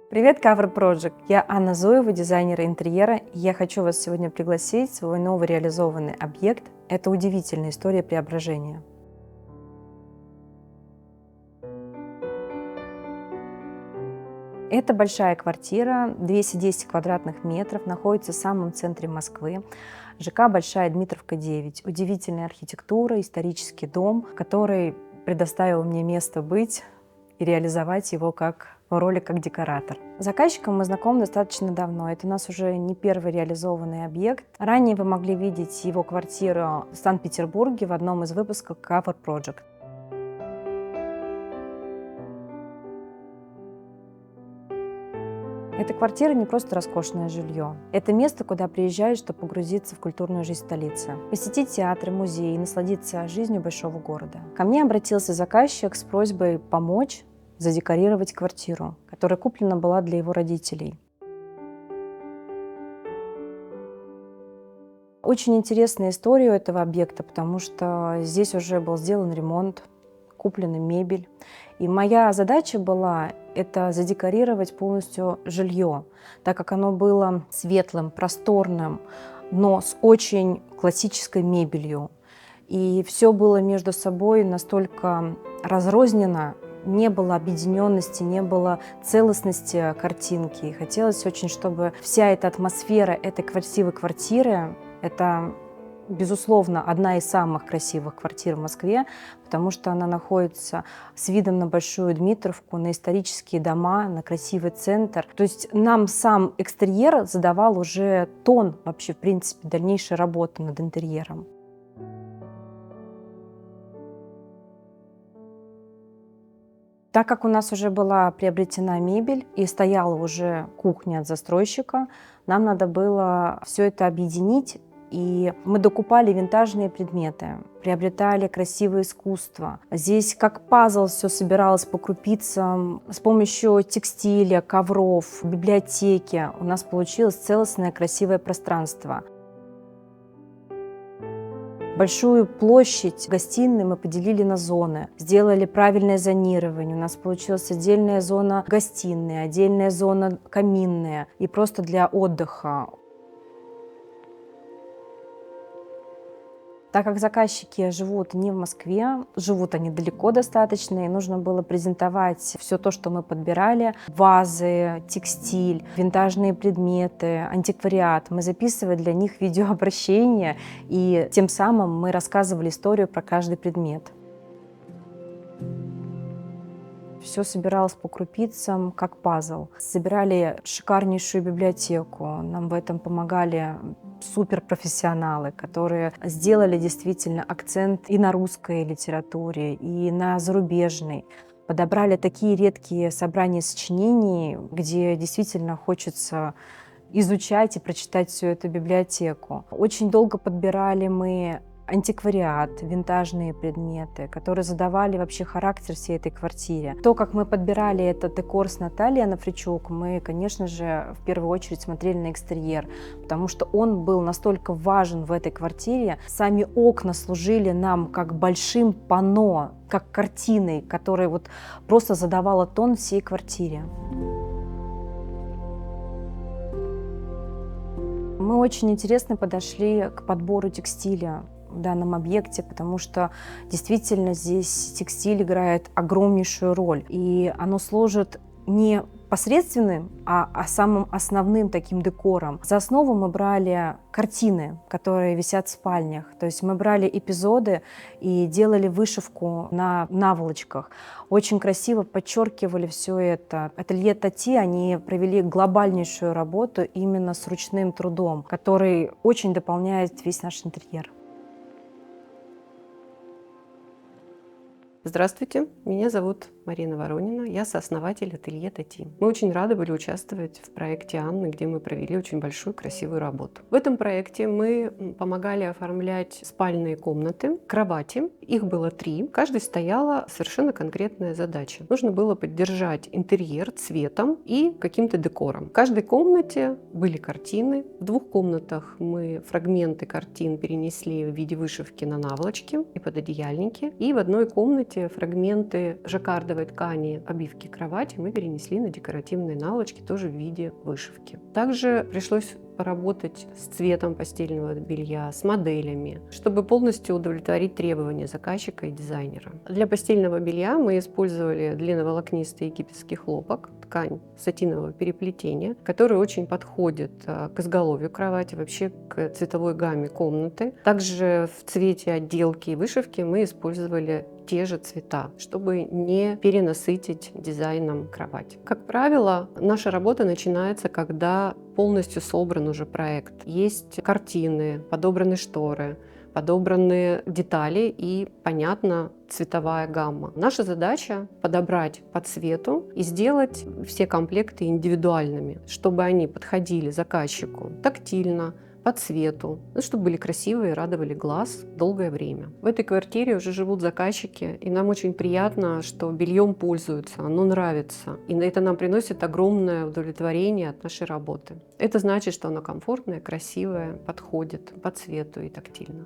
Привет, Cover Project! Я Анна Зуева, дизайнер интерьера, и я хочу вас сегодня пригласить в свой новый реализованный объект. Это удивительная история преображения. Это большая квартира, 210 квадратных метров, находится в самом центре Москвы. ЖК «Большая Дмитровка, 9». Удивительная архитектура, исторический дом, который предоставил мне место быть и реализовать его в роли как декоратор. С заказчиком мы знакомы достаточно давно. Это у нас уже не первый реализованный объект. Ранее вы могли видеть его квартиру в Санкт-Петербурге в одном из выпусков Cover Project. Эта квартира не просто роскошное жилье. Это место, куда приезжаешь, чтобы погрузиться в культурную жизнь столицы, посетить театры, музеи и насладиться жизнью большого города. Ко мне обратился заказчик с просьбой помочь задекорировать квартиру, которая куплена была для его родителей. Очень интересная история у этого объекта, потому что здесь уже был сделан ремонт, куплена мебель. И моя задача была это задекорировать полностью жилье, так как оно было светлым, просторным, но с очень классической мебелью. И все было между собой настолько разрознено, не было объединенности, не было целостности картинки. И хотелось очень, чтобы вся эта атмосфера этой красивой квартиры, это, безусловно, одна из самых красивых квартир в Москве, потому что она находится с видом на Большую Дмитровку, на исторические дома, на красивый центр. То есть нам сам экстерьер задавал уже тон вообще, в принципе, дальнейшей работы над интерьером. Так как у нас уже была приобретена мебель и стояла уже кухня от застройщика, нам надо было все это объединить. И мы докупали винтажные предметы, приобретали красивое искусство. Здесь как пазл все собиралось по крупицам. С помощью текстиля, ковров, библиотеки у нас получилось целостное красивое пространство. Большую площадь гостиной мы поделили на зоны, сделали правильное зонирование. У нас получилась отдельная зона гостиной, отдельная зона каминная и просто для отдыха. Так как заказчики живут не в Москве, живут они далеко достаточно, и нужно было презентовать все то, что мы подбирали: вазы, текстиль, винтажные предметы, антиквариат. Мы записывали для них видеообращения, и тем самым мы рассказывали историю про каждый предмет. Все собиралось по крупицам, как пазл. Собирали шикарнейшую библиотеку. Нам в этом помогали суперпрофессионалы, которые сделали действительно акцент и на русской литературе, и на зарубежной. Подобрали такие редкие собрания сочинений, где действительно хочется изучать и прочитать всю эту библиотеку. Очень долго подбирали мы антиквариат, винтажные предметы, которые задавали вообще характер всей этой квартире. То, как мы подбирали этот декор с Натальей Анафричук, мы, конечно же, в первую очередь смотрели на экстерьер, потому что он был настолько важен в этой квартире. Сами окна служили нам как большим панно, как картиной, которая вот просто задавала тон всей квартире. Мы очень интересно подошли к подбору текстиля в данном объекте, потому что действительно здесь текстиль играет огромнейшую роль, и оно служит не посредственным, а самым основным таким декором. За основу мы брали картины, которые висят в спальнях, то есть мы брали эпизоды и делали вышивку на наволочках. Очень красиво подчеркивали все это. Ателье Тати, они провели глобальнейшую работу именно с ручным трудом, который очень дополняет весь наш интерьер. Здравствуйте, меня зовут Марина Воронина, я сооснователь ателье Тати. Мы очень рады были участвовать в проекте Анны, где мы провели очень большую красивую работу. В этом проекте мы помогали оформлять спальные комнаты, кровати. Их было 3. В каждой стояла совершенно конкретная задача. Нужно было поддержать интерьер цветом и каким-то декором. В каждой комнате были картины. В 2 комнатах мы фрагменты картин перенесли в виде вышивки на наволочки и пододеяльники. И в одной комнате фрагменты жаккардовой фланелевой ткани обивки кровати мы перенесли на декоративные наволочки, тоже в виде вышивки. Также пришлось поработать с цветом постельного белья, с моделями, чтобы полностью удовлетворить требования заказчика и дизайнера. Для постельного белья мы использовали длинноволокнистый египетский хлопок, ткань сатинового переплетения, который очень подходит к изголовью кровати, вообще к цветовой гамме комнаты. Также в цвете отделки и вышивки мы использовали те же цвета, чтобы не перенасытить дизайном кровать. Как правило, наша работа начинается, когда полностью собран уже проект. Есть картины, подобраны шторы, подобраны детали и, понятно, цветовая гамма. Наша задача подобрать по цвету и сделать все комплекты индивидуальными, чтобы они подходили заказчику тактильно, по цвету, чтобы были красивые, радовали глаз долгое время. В этой квартире уже живут заказчики, и нам очень приятно, что бельем пользуются, оно нравится. И это нам приносит огромное удовлетворение от нашей работы. Это значит, что оно комфортное, красивое, подходит по цвету и тактильно.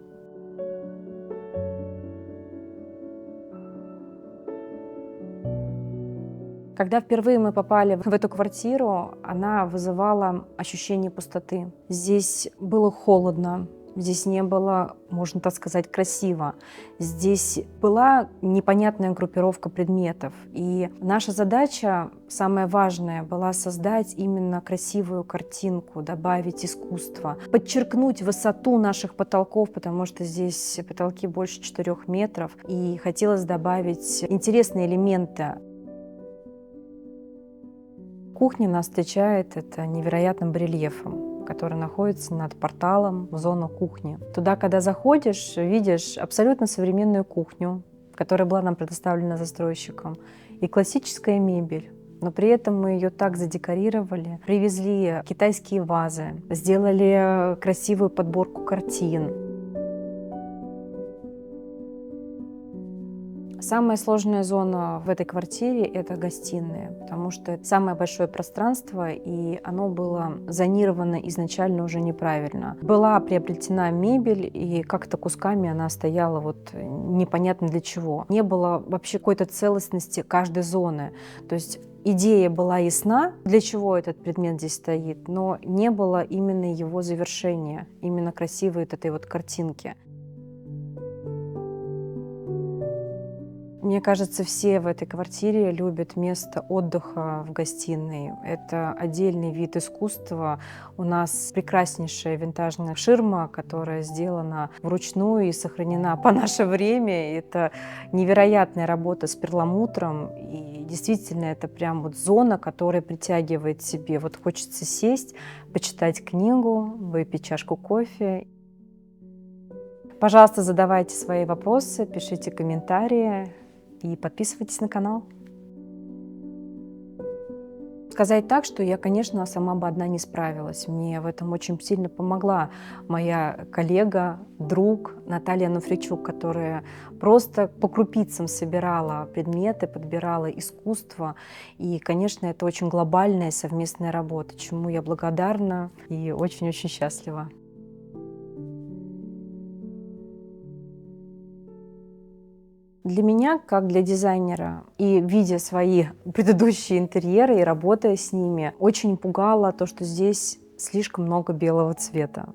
Когда впервые мы попали в эту квартиру, она вызывала ощущение пустоты. Здесь было холодно, здесь не было, можно так сказать, красиво. Здесь была непонятная группировка предметов. И наша задача, самая важная, была создать именно красивую картинку, добавить искусство, подчеркнуть высоту наших потолков, потому что здесь потолки больше 4 метров. И хотелось добавить интересные элементы. Кухня нас встречает это невероятным барельефом, который находится над порталом в зону кухни. Туда, когда заходишь, видишь абсолютно современную кухню, которая была нам предоставлена застройщиком, и классическая мебель. Но при этом мы ее так задекорировали, привезли китайские вазы, сделали красивую подборку картин. Самая сложная зона в этой квартире – это гостиная, потому что это самое большое пространство, и оно было зонировано изначально уже неправильно. Была приобретена мебель, и как-то кусками она стояла вот непонятно для чего. Не было вообще какой-то целостности каждой зоны. То есть идея была ясна, для чего этот предмет здесь стоит, но не было именно его завершения, именно красивой вот этой вот картинки. Мне кажется, все в этой квартире любят место отдыха в гостиной. Это отдельный вид искусства. У нас прекраснейшая винтажная ширма, которая сделана вручную и сохранена по наше время. Это невероятная работа с перламутром. И действительно, это прям вот зона, которая притягивает себе. Вот хочется сесть, почитать книгу, выпить чашку кофе. Пожалуйста, задавайте свои вопросы, пишите комментарии. И подписывайтесь на канал. Сказать так, что я, конечно, сама бы одна не справилась. Мне в этом очень сильно помогла моя коллега, друг Наталья Нуфричук, которая просто по крупицам собирала предметы, подбирала искусство. И, конечно, это очень глобальная совместная работа, чему я благодарна и очень-очень счастлива. Для меня, как для дизайнера, и видя свои предыдущие интерьеры и работая с ними, очень пугало то, что здесь слишком много белого цвета.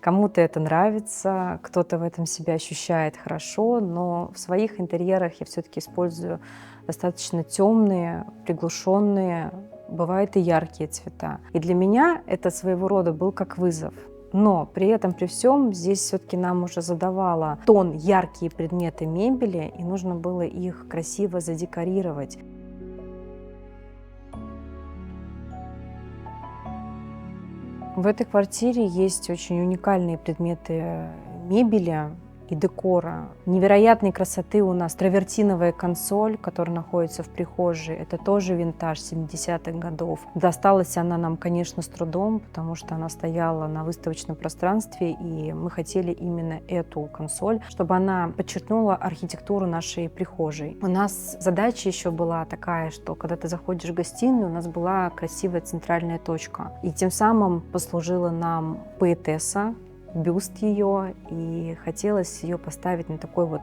Кому-то это нравится, кто-то в этом себя ощущает хорошо, но в своих интерьерах я все-таки использую достаточно темные, приглушенные, бывают и яркие цвета. И для меня это своего рода был как вызов. Но при этом, при всем, здесь все-таки нам уже задавала тон яркие предметы мебели, и нужно было их красиво задекорировать. В этой квартире есть очень уникальные предметы мебели и декора. Невероятной красоты у нас травертиновая консоль, которая находится в прихожей. Это тоже винтаж 70-х годов. Досталась она нам, конечно, с трудом, потому что она стояла на выставочном пространстве, и мы хотели именно эту консоль, чтобы она подчеркнула архитектуру нашей прихожей. У нас задача еще была такая, что когда ты заходишь в гостиную, у нас была красивая центральная точка. И тем самым послужила нам поэтесса, бюст ее, и хотелось ее поставить на такой вот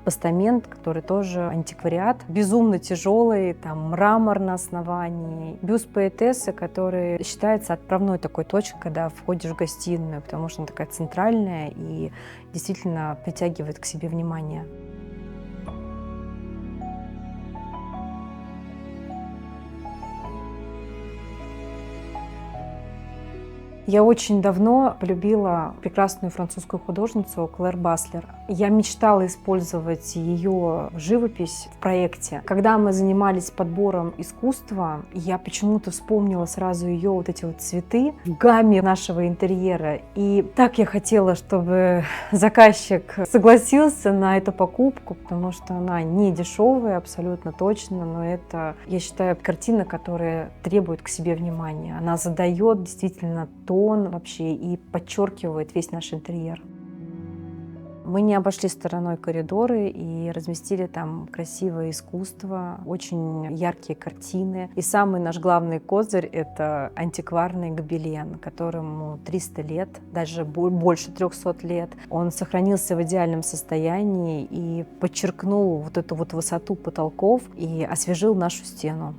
постамент, который тоже антиквариат, безумно тяжелый, там мрамор на основании. Бюст поэтессы, который считается отправной такой точкой, когда входишь в гостиную, потому что она такая центральная и действительно притягивает к себе внимание. Я очень давно полюбила прекрасную французскую художницу Клэр Баслер. Я мечтала использовать ее живопись в проекте. Когда мы занимались подбором искусства, я почему-то вспомнила сразу ее вот эти вот цветы в гамме нашего интерьера. И так я хотела, чтобы заказчик согласился на эту покупку, потому что она не дешевая, абсолютно точно, но это, я считаю, картина, которая требует к себе внимания. Она задает действительно тон вообще и подчеркивает весь наш интерьер. Мы не обошли стороной коридоры и разместили там красивое искусство, очень яркие картины. И самый наш главный козырь — это антикварный гобелен, которому 300 лет, даже больше 300 лет. Он сохранился в идеальном состоянии и подчеркнул вот эту вот высоту потолков и освежил нашу стену.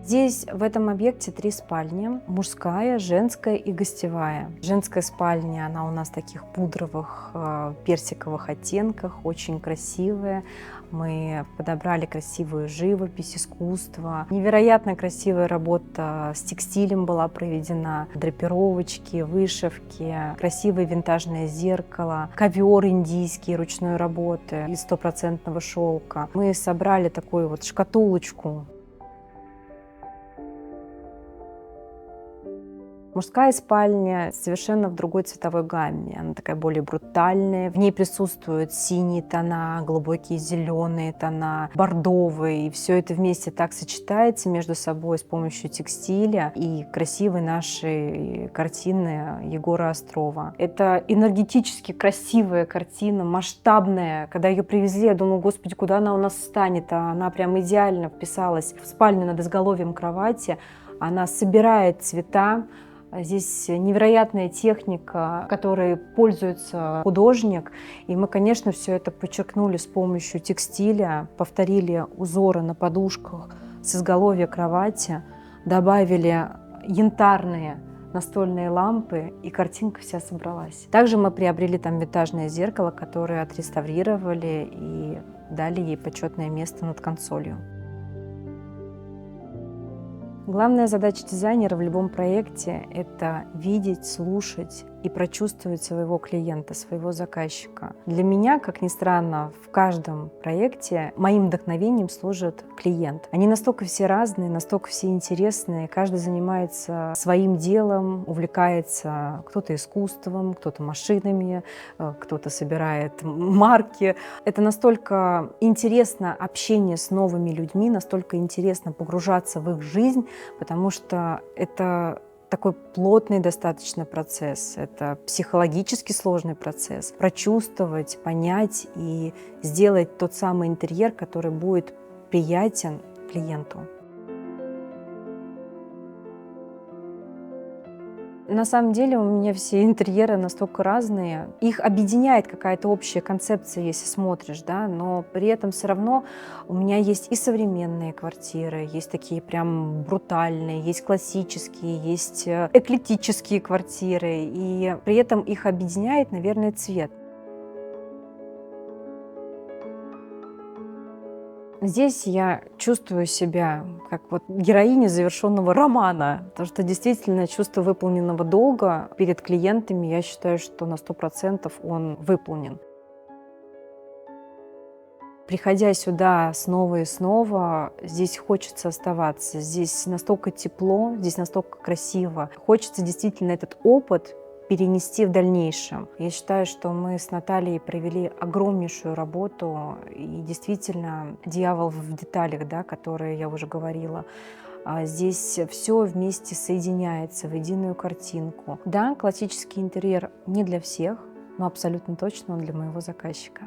Здесь, в этом объекте, 3 спальни. Мужская, женская и гостевая. Женская спальня, она у нас в таких пудровых, персиковых оттенках, очень красивая. Мы подобрали красивую живопись, искусство. Невероятно красивая работа с текстилем была проведена. Драпировочки, вышивки, красивое винтажное зеркало, ковер индийский ручной работы из 100% шелка. Мы собрали такую вот шкатулочку. Мужская спальня совершенно в другой цветовой гамме. Она такая более брутальная. В ней присутствуют синие тона, глубокие зеленые тона, бордовые. И все это вместе так сочетается между собой с помощью текстиля и красивой нашей картины Егора Острова. Это энергетически красивая картина, масштабная. Когда ее привезли, я думала, господи, куда она у нас встанет? А она прям идеально вписалась в спальню над изголовьем кровати. Она собирает цвета. Здесь невероятная техника, которой пользуется художник. И мы, конечно, все это подчеркнули с помощью текстиля, повторили узоры на подушках с изголовья кровати, добавили янтарные настольные лампы, и картинка вся собралась. Также мы приобрели там винтажное зеркало, которое отреставрировали и дали ей почетное место над консолью. Главная задача дизайнера в любом проекте — это видеть, слушать и прочувствовать своего клиента, своего заказчика. Для меня, как ни странно, в каждом проекте моим вдохновением служит клиент. Они настолько все разные, настолько все интересные, каждый занимается своим делом, увлекается кто-то искусством, кто-то машинами, кто-то собирает марки. Это настолько интересно общение с новыми людьми, настолько интересно погружаться в их жизнь, потому что это такой плотный достаточно процесс, это психологически сложный процесс. Прочувствовать, понять и сделать тот самый интерьер, который будет приятен клиенту. На самом деле у меня все интерьеры настолько разные. Их объединяет какая-то общая концепция, если смотришь, да, но при этом все равно у меня есть и современные квартиры, есть такие прям брутальные, есть классические, есть эклектические квартиры, и при этом их объединяет, наверное, цвет. Здесь я чувствую себя как вот героиня завершенного романа, потому что действительно чувство выполненного долга перед клиентами, я считаю, что на 100% он выполнен. Приходя сюда снова и снова, здесь хочется оставаться, здесь настолько тепло, здесь настолько красиво. Хочется действительно этот опыт перенести в дальнейшем. Я считаю, что мы с Натальей провели огромнейшую работу, и действительно дьявол в деталях, да, которые я уже говорила. Здесь все вместе соединяется в единую картинку. Да, классический интерьер не для всех, но абсолютно точно он для моего заказчика.